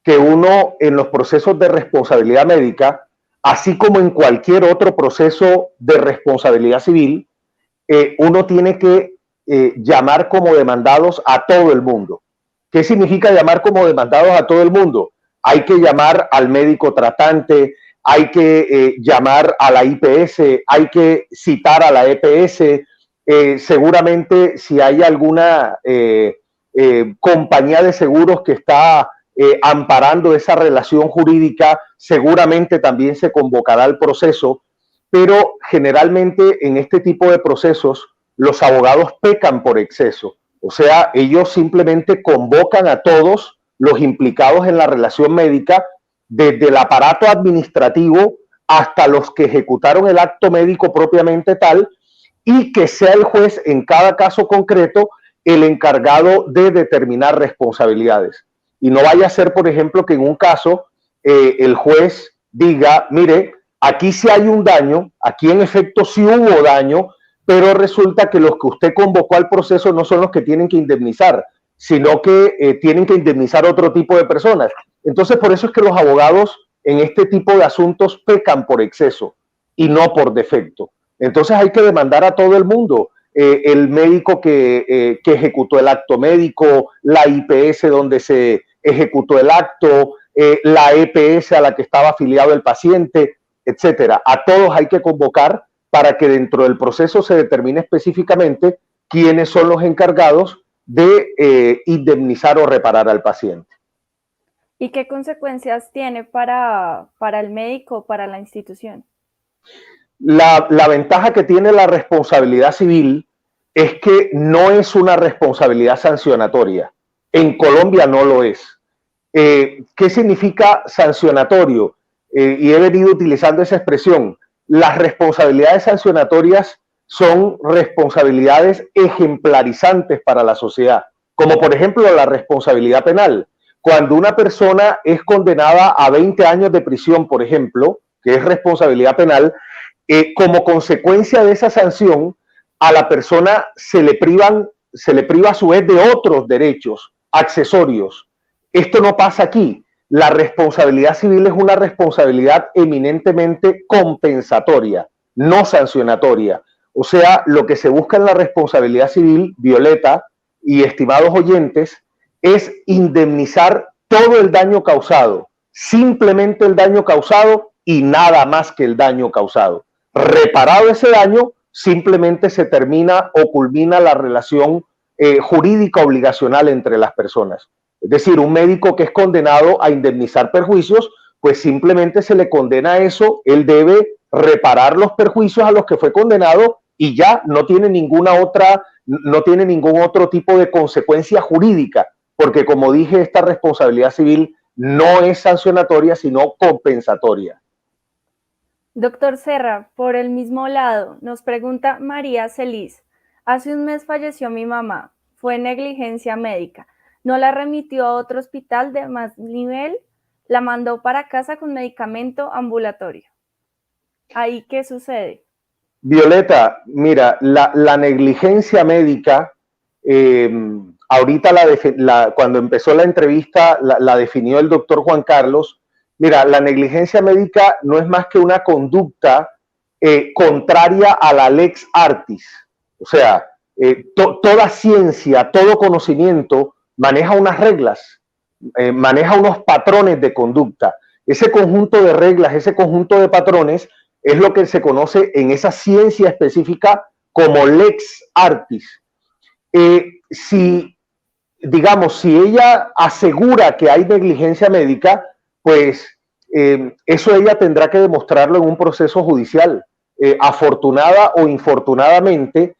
Que uno en los procesos de responsabilidad médica, así como en cualquier otro proceso de responsabilidad civil, uno tiene que llamar como demandados a todo el mundo. ¿Qué significa llamar como demandados a todo el mundo? Hay que llamar al médico tratante, hay que llamar a la IPS, hay que citar a la EPS, seguramente si hay alguna compañía de seguros que está amparando esa relación jurídica, seguramente también se convocará el proceso, pero generalmente en este tipo de procesos los abogados pecan por exceso, o sea, ellos simplemente convocan a todos los implicados en la relación médica, desde el aparato administrativo hasta los que ejecutaron el acto médico propiamente tal, y que sea el juez en cada caso concreto el encargado de determinar responsabilidades. Y no vaya a ser, por ejemplo, que en un caso el juez diga, mire, aquí sí hay un daño, aquí en efecto sí hubo daño, pero resulta que los que usted convocó al proceso no son los que tienen que indemnizar, sino que tienen que indemnizar otro tipo de personas. Entonces, por eso es que los abogados en este tipo de asuntos pecan por exceso y no por defecto. Entonces hay que demandar a todo el mundo. El médico que ejecutó el acto médico, la IPS donde se ejecutó el acto, la EPS a la que estaba afiliado el paciente, etcétera. A todos hay que convocar para que dentro del proceso se determine específicamente quiénes son los encargados de indemnizar o reparar al paciente. ¿Y qué consecuencias tiene para el médico, para la institución? La ventaja que tiene la responsabilidad civil es que no es una responsabilidad sancionatoria. En Colombia no lo es. ¿Qué significa sancionatorio? Y he venido utilizando esa expresión. Las responsabilidades sancionatorias son responsabilidades ejemplarizantes para la sociedad, como por ejemplo la responsabilidad penal. Cuando una persona es condenada a 20 años de prisión, por ejemplo, que es responsabilidad penal, como consecuencia de esa sanción, a la persona se le priva a su vez de otros derechos accesorios. Esto no pasa aquí. La responsabilidad civil es una responsabilidad eminentemente compensatoria, no sancionatoria. O sea, lo que se busca en la responsabilidad civil, Violeta y estimados oyentes, es indemnizar todo el daño causado, simplemente el daño causado y nada más que el daño causado. Reparado ese daño, simplemente se termina o culmina la relación jurídica obligacional entre las personas. Es decir, un médico que es condenado a indemnizar perjuicios, pues simplemente se le condena a eso, él debe reparar los perjuicios a los que fue condenado y ya no tiene ningún otro tipo de consecuencia jurídica, porque como dije, esta responsabilidad civil no es sancionatoria, sino compensatoria. Doctor Serra, por el mismo lado, nos pregunta María Celis. Hace un mes falleció mi mamá. Fue negligencia médica. No la remitió a otro hospital de más nivel, la mandó para casa con medicamento ambulatorio. ¿Ahí qué sucede? Violeta, mira, la negligencia médica, ahorita cuando empezó la entrevista la definió el doctor Juan Carlos. Mira, la negligencia médica no es más que una conducta contraria a la lex artis. O sea, toda ciencia, todo conocimiento maneja unas reglas, maneja unos patrones de conducta. Ese conjunto de reglas, ese conjunto de patrones es lo que se conoce en esa ciencia específica como lex artis. Si ella asegura que hay negligencia médica, pues eso ella tendrá que demostrarlo en un proceso judicial. Afortunada o infortunadamente,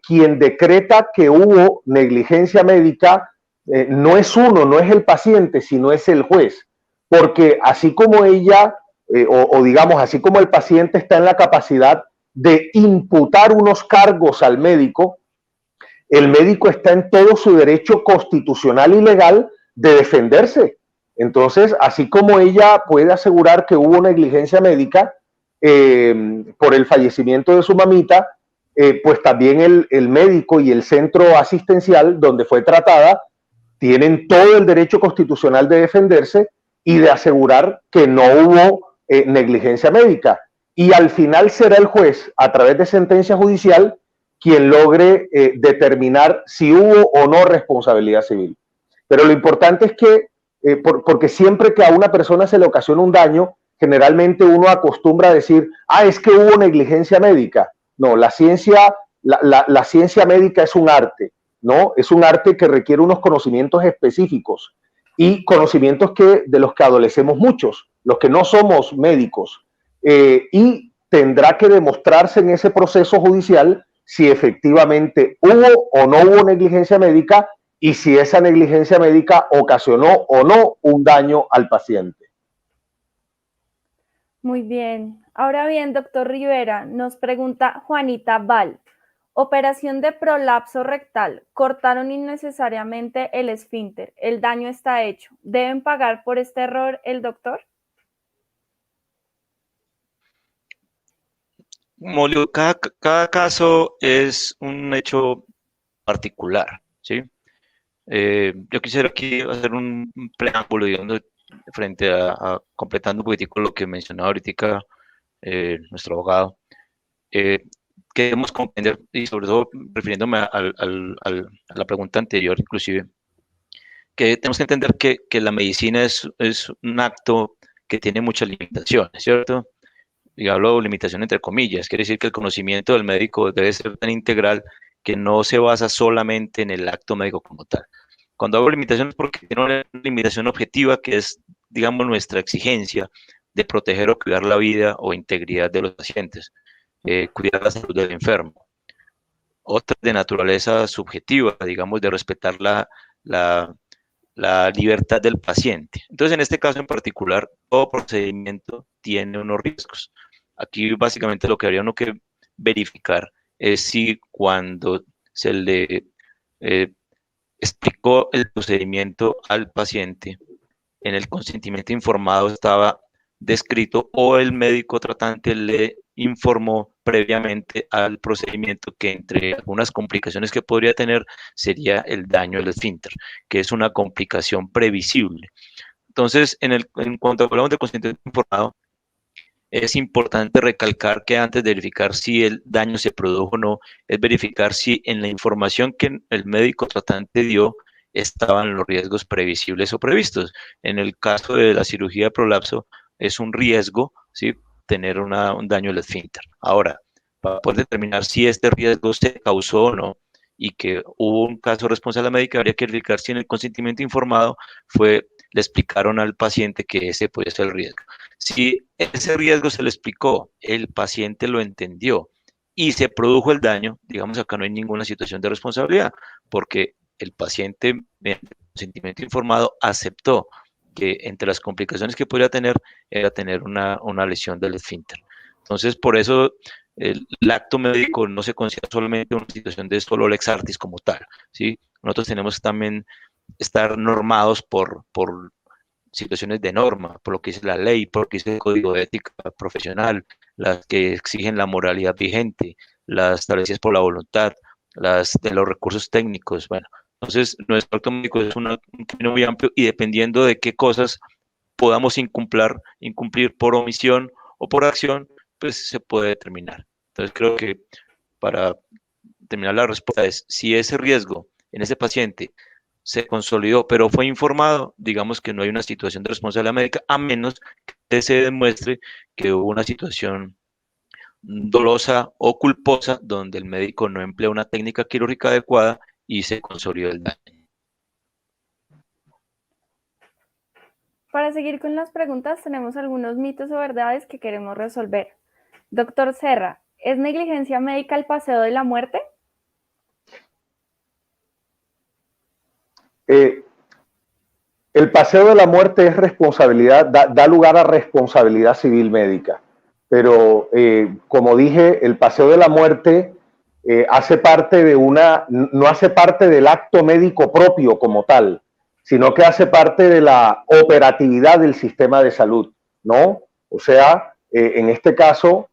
quien decreta que hubo negligencia médica no es el paciente, sino es el juez. Porque así como ella, así como el paciente está en la capacidad de imputar unos cargos al médico, el médico está en todo su derecho constitucional y legal de defenderse. Entonces, así como ella puede asegurar que hubo negligencia médica por el fallecimiento de su mamita, pues también el médico y el centro asistencial donde fue tratada tienen todo el derecho constitucional de defenderse y de asegurar que no hubo negligencia médica. Y al final será el juez, a través de sentencia judicial, quien logre determinar si hubo o no responsabilidad civil. Pero lo importante es que, porque siempre que a una persona se le ocasiona un daño, generalmente uno acostumbra a decir, es que hubo negligencia médica. No, la ciencia médica es un arte, ¿no? Es un arte que requiere unos conocimientos específicos y conocimientos de los que adolecemos muchos, los que no somos médicos. Y tendrá que demostrarse en ese proceso judicial si efectivamente hubo o no hubo negligencia médica y si esa negligencia médica ocasionó o no un daño al paciente. Muy bien. Ahora bien, doctor Rivera, nos pregunta Juanita Val. Operación de prolapso rectal. Cortaron innecesariamente el esfínter. El daño está hecho. ¿Deben pagar por este error el doctor? Molio, cada caso es un hecho particular, ¿sí? Yo quisiera aquí hacer un preámbulo, digamos, frente a completando un poquitico lo que mencionaba ahorita nuestro abogado. Queremos comprender, y sobre todo refiriéndome a la pregunta anterior, inclusive, que tenemos que entender que la medicina es un acto que tiene muchas limitaciones, ¿cierto? Y hablo de limitación entre comillas, quiere decir que el conocimiento del médico debe ser tan integral que no se basa solamente en el acto médico como tal. Cuando hablo de limitaciones, porque tiene una limitación objetiva que es, digamos, nuestra exigencia de proteger o cuidar la vida o integridad de los pacientes, cuidar la salud del enfermo. Otra de naturaleza subjetiva, digamos, de respetar la libertad del paciente. Entonces, en este caso en particular, todo procedimiento tiene unos riesgos. Aquí básicamente lo que habría uno que verificar es si cuando se le explicó el procedimiento al paciente, en el consentimiento informado estaba descrito o el médico tratante le informó previamente al procedimiento que entre algunas complicaciones que podría tener sería el daño del esfínter, que es una complicación previsible. Entonces, en cuanto hablamos de consentimiento informado, es importante recalcar que antes de verificar si el daño se produjo o no, es verificar si en la información que el médico tratante dio estaban los riesgos previsibles o previstos. En el caso de la cirugía de prolapso, es un riesgo, ¿sí?, tener un daño del esfínter. Ahora, para poder determinar si este riesgo se causó o no y que hubo un caso de responsabilidad médica, habría que verificar si en el consentimiento informado le explicaron al paciente que ese podía ser el riesgo. Si ese riesgo se le explicó, el paciente lo entendió y se produjo el daño, digamos, acá no hay ninguna situación de responsabilidad, porque el paciente, mediante consentimiento informado, aceptó que entre las complicaciones que podría tener era tener una lesión del esfínter. Entonces, por eso el acto médico no se considera solamente una situación de solo lex artis como tal, ¿sí? Nosotros tenemos que también estar normados por situaciones de norma, por lo que dice la ley, por lo que dice el código de ética profesional, las que exigen la moralidad vigente, las establecidas por la voluntad, las de los recursos técnicos. Bueno, entonces nuestro acto médico es un camino muy amplio y dependiendo de qué cosas podamos incumplir por omisión o por acción, pues se puede determinar. Entonces creo que para terminar la respuesta es, si ese riesgo en ese paciente se consolidó, pero fue informado, digamos que no hay una situación de responsabilidad médica, a menos que se demuestre que hubo una situación dolosa o culposa donde el médico no emplea una técnica quirúrgica adecuada y se consolidó el daño. Para seguir con las preguntas, tenemos algunos mitos o verdades que queremos resolver. Doctor Serra, ¿es negligencia médica el paseo de la muerte? El paseo de la muerte es responsabilidad, da lugar a responsabilidad civil médica. Pero, como dije, el paseo de la muerte hace parte de no hace parte del acto médico propio como tal, sino que hace parte de la operatividad del sistema de salud, ¿no? O sea, en este caso,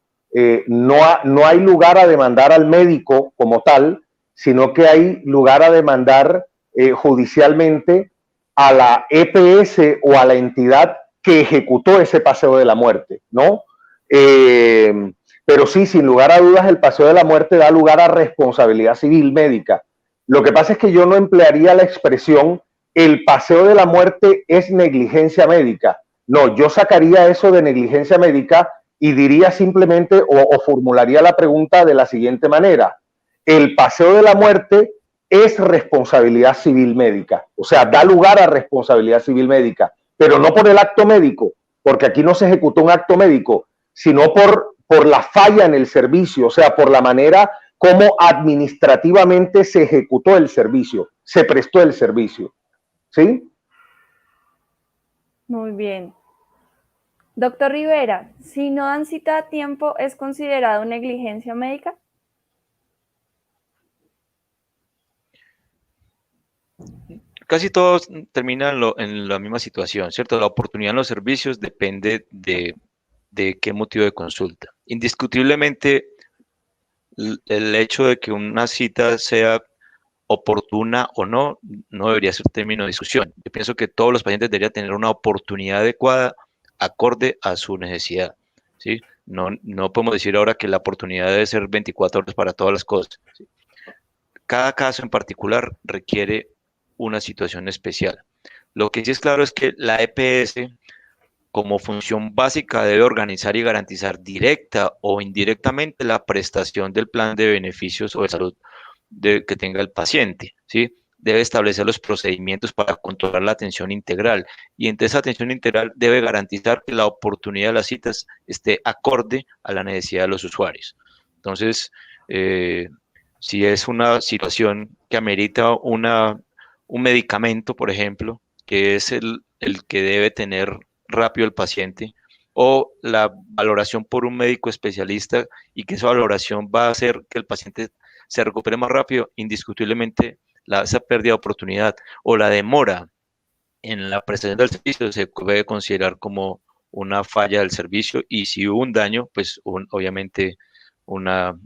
no hay lugar a demandar al médico como tal, sino que hay lugar a demandar judicialmente a la EPS o a la entidad que ejecutó ese paseo de la muerte, ¿no? Pero sí, sin lugar a dudas, el paseo de la muerte da lugar a responsabilidad civil médica. Lo que pasa es que yo no emplearía la expresión el paseo de la muerte es negligencia médica. No, yo sacaría eso de negligencia médica y diría simplemente o formularía la pregunta de la siguiente manera. El paseo de la muerte es responsabilidad civil médica, o sea, da lugar a responsabilidad civil médica, pero no por el acto médico, porque aquí no se ejecutó un acto médico, sino por la falla en el servicio, o sea, por la manera como administrativamente se ejecutó el servicio, se prestó el servicio. ¿Sí? Muy bien. Doctor Rivera, si no dan cita a tiempo, ¿es considerado negligencia médica? Casi todos terminan en la misma situación, ¿cierto? La oportunidad en los servicios depende de qué motivo de consulta. Indiscutiblemente, el hecho de que una cita sea oportuna o no, no debería ser término de discusión. Yo pienso que todos los pacientes deberían tener una oportunidad adecuada acorde a su necesidad, ¿sí? No podemos decir ahora que la oportunidad debe ser 24 horas para todas las cosas, ¿sí? Cada caso en particular requiere una situación especial. Lo que sí es claro es que la EPS, como función básica, debe organizar y garantizar directa o indirectamente la prestación del plan de beneficios o de salud que tenga el paciente, ¿sí? Debe establecer los procedimientos para controlar la atención integral y entre esa atención integral debe garantizar que la oportunidad de las citas esté acorde a la necesidad de los usuarios. Entonces, si es una situación que amerita un medicamento, por ejemplo, que es el que debe tener rápido el paciente, o la valoración por un médico especialista y que esa valoración va a hacer que el paciente se recupere más rápido, indiscutiblemente esa pérdida de oportunidad o la demora en la prestación del servicio se puede considerar como una falla del servicio y si hubo un daño, pues obviamente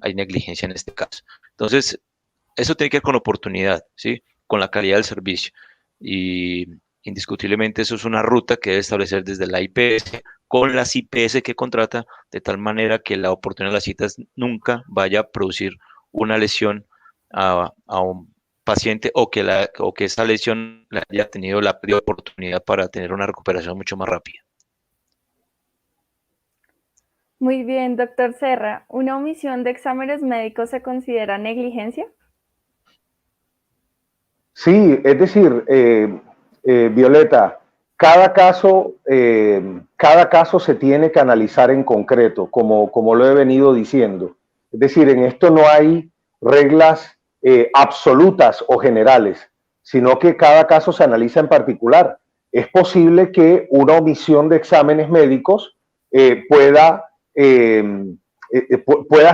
hay negligencia en este caso. Entonces, eso tiene que ver con oportunidad, ¿sí? Con la calidad del servicio. Y indiscutiblemente eso es una ruta que debe establecer desde la IPS con las IPS que contrata, de tal manera que la oportunidad de las citas nunca vaya a producir una lesión a un paciente o que esa lesión haya tenido la oportunidad para tener una recuperación mucho más rápida. Muy bien, doctor Serra. ¿Una omisión de exámenes médicos se considera negligencia? Sí, es decir, Violeta, cada caso se tiene que analizar en concreto, como lo he venido diciendo. Es decir, en esto no hay reglas absolutas o generales, sino que cada caso se analiza en particular. Es posible que una omisión de exámenes médicos pueda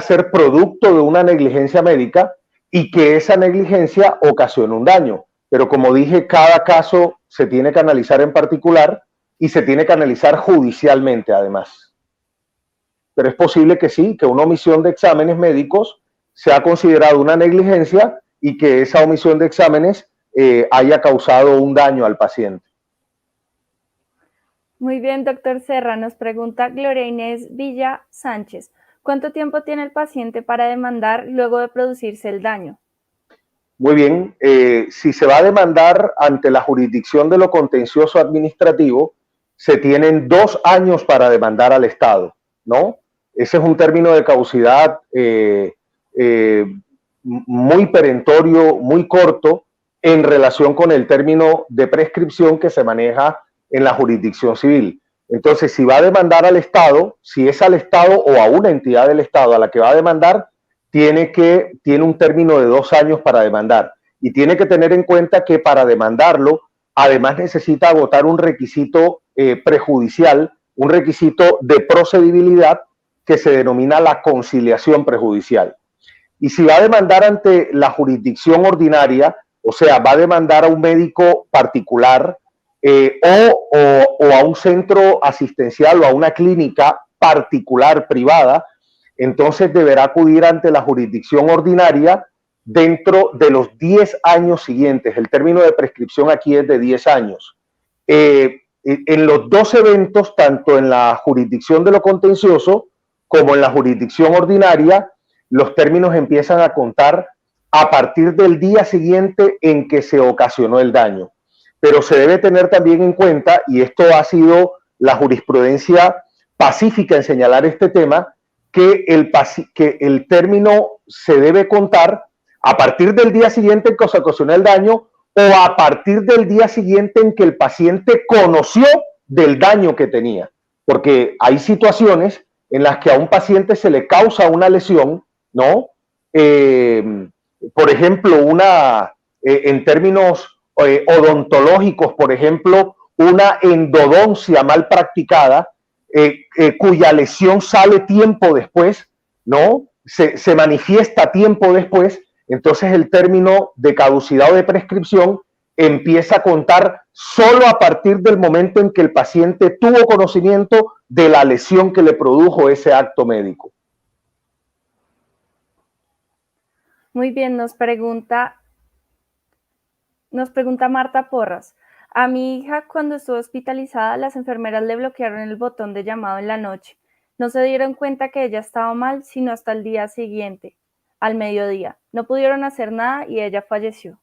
ser producto de una negligencia médica y que esa negligencia ocasione un daño. Pero como dije, cada caso se tiene que analizar en particular y se tiene que analizar judicialmente además. Pero es posible que sí, que una omisión de exámenes médicos sea considerada una negligencia y que esa omisión de exámenes haya causado un daño al paciente. Muy bien, doctor Serra, nos pregunta Gloria Inés Villa Sánchez. ¿Cuánto tiempo tiene el paciente para demandar luego de producirse el daño? Muy bien, si se va a demandar ante la jurisdicción de lo contencioso administrativo, se tienen 2 años para demandar al Estado, ¿no? Ese es un término de caducidad muy perentorio, muy corto, en relación con el término de prescripción que se maneja en la jurisdicción civil. Entonces, si va a demandar al Estado, si es al Estado o a una entidad del Estado a la que va a demandar, tiene un término de 2 años para demandar. Y tiene que tener en cuenta que para demandarlo, además necesita agotar un requisito prejudicial, un requisito de procedibilidad que se denomina la conciliación prejudicial. Y si va a demandar ante la jurisdicción ordinaria, o sea, va a demandar a un médico particular o a un centro asistencial o a una clínica particular privada, entonces deberá acudir ante la jurisdicción ordinaria dentro de los 10 años siguientes. El término de prescripción aquí es de 10 años. En los 2 eventos, tanto en la jurisdicción de lo contencioso como en la jurisdicción ordinaria, los términos empiezan a contar a partir del día siguiente en que se ocasionó el daño. Pero se debe tener también en cuenta, y esto ha sido la jurisprudencia pacífica en señalar este tema, que el término se debe contar a partir del día siguiente en que se ocasionó el daño o a partir del día siguiente en que el paciente conoció del daño que tenía. Porque hay situaciones en las que a un paciente se le causa una lesión, ¿no? Por ejemplo, en términos odontológicos, por ejemplo, una endodoncia mal practicada, cuya lesión sale tiempo después, ¿no? Se manifiesta tiempo después, entonces el término de caducidad o de prescripción empieza a contar solo a partir del momento en que el paciente tuvo conocimiento de la lesión que le produjo ese acto médico. Muy bien, nos pregunta Marta Porras. A mi hija, cuando estuvo hospitalizada, las enfermeras le bloquearon el botón de llamado en la noche. No se dieron cuenta que ella estaba mal, sino hasta el día siguiente, al mediodía. No pudieron hacer nada y ella falleció.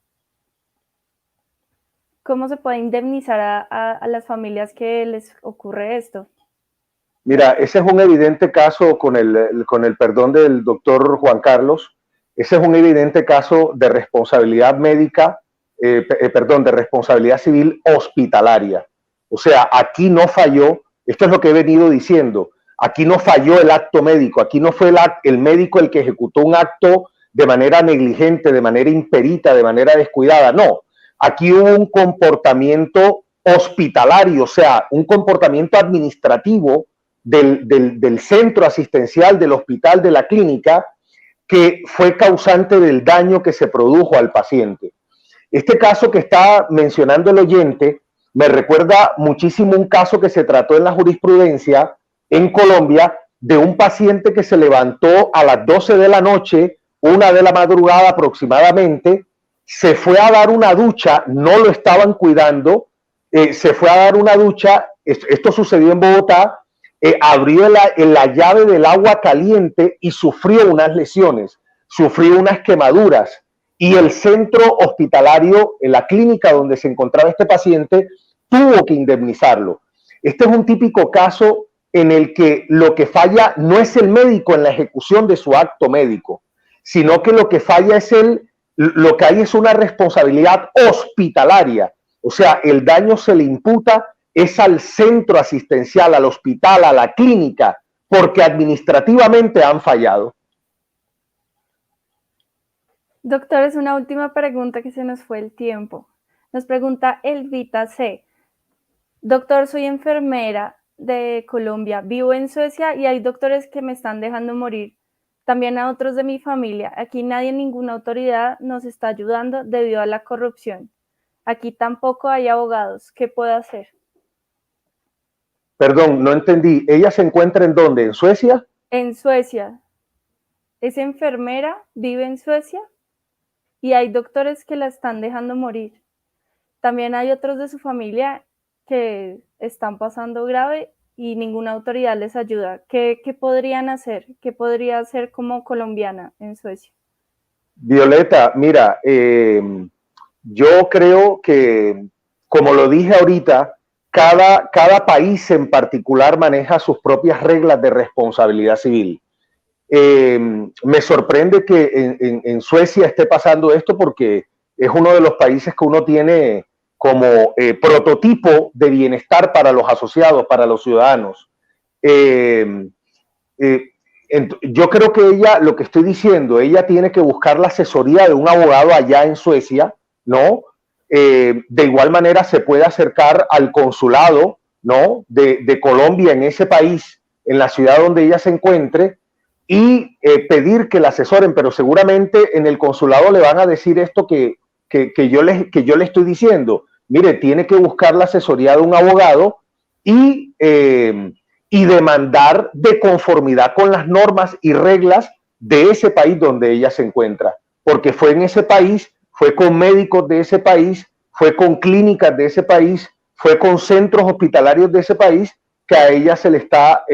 ¿Cómo se puede indemnizar a las familias que les ocurre esto? Mira, ese es un evidente caso, con el perdón del doctor Juan Carlos, ese es un evidente caso de responsabilidad médica, de responsabilidad civil hospitalaria. O sea, aquí no falló, esto es lo que he venido diciendo, aquí no falló el acto médico, aquí no fue el médico el que ejecutó un acto de manera negligente, de manera imperita, de manera descuidada, no. Aquí hubo un comportamiento hospitalario, o sea, un comportamiento administrativo del centro asistencial, del hospital, de la clínica, que fue causante del daño que se produjo al paciente. Este caso que está mencionando el oyente me recuerda muchísimo un caso que se trató en la jurisprudencia en Colombia de un paciente que se levantó a las 12 de la noche, 1 de la madrugada aproximadamente, se fue a dar una ducha, no lo estaban cuidando, se fue a dar una ducha, esto sucedió en Bogotá, abrió la llave del agua caliente y sufrió unas lesiones, sufrió unas quemaduras, y el centro hospitalario, en la clínica donde se encontraba este paciente, tuvo que indemnizarlo. Este es un típico caso en el que lo que falla no es el médico en la ejecución de su acto médico, sino que lo que falla es lo que hay es una responsabilidad hospitalaria. O sea, el daño se le imputa es al centro asistencial, al hospital, a la clínica, porque administrativamente han fallado. Doctor, es una última pregunta que se nos fue el tiempo. Nos pregunta Elvita C. Doctor, soy enfermera de Colombia, vivo en Suecia y hay doctores que me están dejando morir. También a otros de mi familia. Aquí nadie, ninguna autoridad nos está ayudando debido a la corrupción. Aquí tampoco hay abogados. ¿Qué puedo hacer? Perdón, no entendí. ¿Ella se encuentra en dónde? ¿En Suecia? En Suecia. Es enfermera, vive en Suecia y hay doctores que la están dejando morir. También hay otros de su familia que están pasando grave y ninguna autoridad les ayuda. ¿Qué podrían hacer? ¿Qué podría hacer como colombiana en Suecia? Violeta, mira, yo creo que, como lo dije ahorita, cada país en particular maneja sus propias reglas de responsabilidad civil. Me sorprende que en Suecia esté pasando esto porque es uno de los países que uno tiene como prototipo de bienestar para los asociados, para los ciudadanos. Yo creo que ella, lo que estoy diciendo, ella tiene que buscar la asesoría de un abogado allá en Suecia, ¿no? De igual manera se puede acercar al consulado, ¿no? De Colombia en ese país, en la ciudad donde ella se encuentre, y pedir que la asesoren, pero seguramente en el consulado le van a decir esto que yo le estoy diciendo. Mire, tiene que buscar la asesoría de un abogado y demandar de conformidad con las normas y reglas de ese país donde ella se encuentra, porque fue en ese país, fue con médicos de ese país, fue con clínicas de ese país, fue con centros hospitalarios de ese país que a ella se le está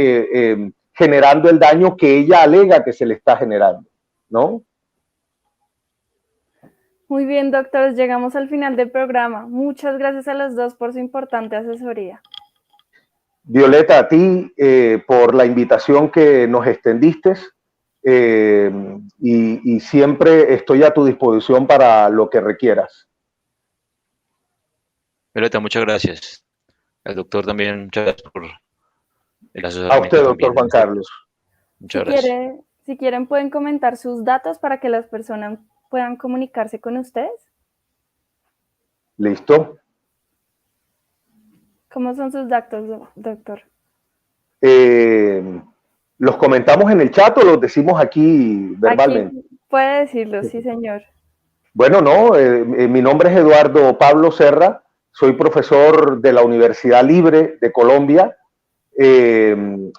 generando el daño que ella alega que se le está generando, ¿no? Muy bien, doctores, llegamos al final del programa. Muchas gracias a los dos por su importante asesoría. Violeta, a ti por la invitación que nos extendiste y siempre estoy a tu disposición para lo que requieras. Violeta, muchas gracias. Al doctor también, muchas gracias por el asesoramiento. A usted, doctor Juan Carlos. Muchas gracias. Si quieren, pueden comentar sus datos para que las personas puedan comunicarse con ustedes. ¿Listo? ¿Cómo son sus datos, doctor? ¿Los comentamos en el chat o los decimos aquí verbalmente? Aquí puede decirlo, sí, señor. Bueno, no, mi nombre es Eduardo Pablo Serra, soy profesor de la Universidad Libre de Colombia,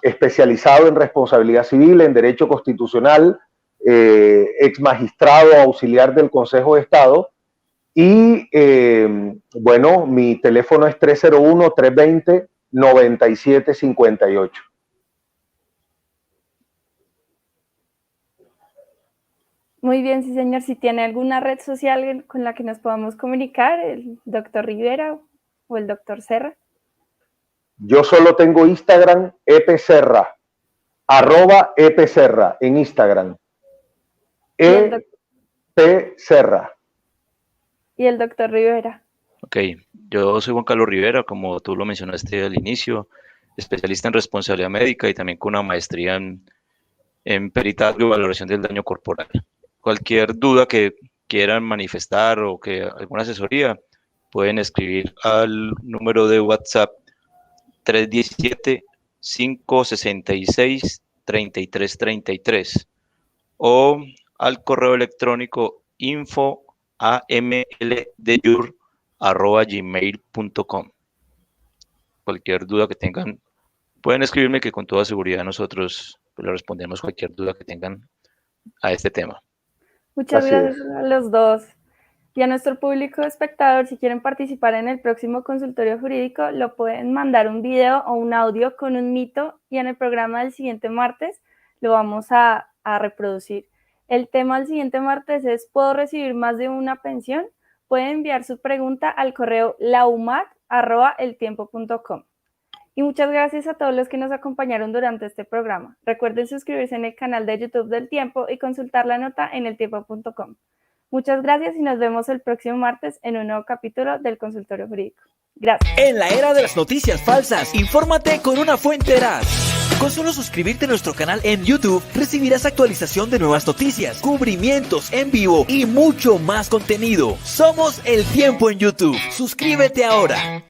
especializado en responsabilidad civil, en derecho constitucional, ex magistrado auxiliar del Consejo de Estado y, bueno, mi teléfono es 301-320-9758. Muy bien, sí, señor. Si tiene alguna red social con la que nos podamos comunicar, el doctor Rivera o el doctor Serra. Yo solo tengo Instagram, @epserra en Instagram. @Serra. Y el doctor Rivera. Ok, yo soy Juan Carlos Rivera, como tú lo mencionaste al inicio, especialista en responsabilidad médica y también con una maestría en peritaje y valoración del daño corporal. Cualquier duda que quieran manifestar o que alguna asesoría, pueden escribir al número de WhatsApp 317-566-3333 o al correo electrónico info@amldeyur@gmail.com. Cualquier duda que tengan, pueden escribirme que con toda seguridad nosotros le respondemos cualquier duda que tengan a este tema. Muchas gracias a los dos. Y a nuestro público espectador, si quieren participar en el próximo consultorio jurídico, lo pueden mandar un video o un audio con un mito y en el programa del siguiente martes lo vamos a reproducir. El tema del siguiente martes es: ¿puedo recibir más de una pensión? Pueden enviar su pregunta al correo laumac@eltiempo.com. Y muchas gracias a todos los que nos acompañaron durante este programa. Recuerden suscribirse en el canal de YouTube del Tiempo y consultar la nota en eltiempo.com. Muchas gracias y nos vemos el próximo martes en un nuevo capítulo del Consultorio Jurídico. Gracias. En la era de las noticias falsas, infórmate con una fuente veraz. Con solo suscribirte a nuestro canal en YouTube, recibirás actualización de nuevas noticias, cubrimientos en vivo y mucho más contenido. Somos El Tiempo en YouTube. Suscríbete ahora.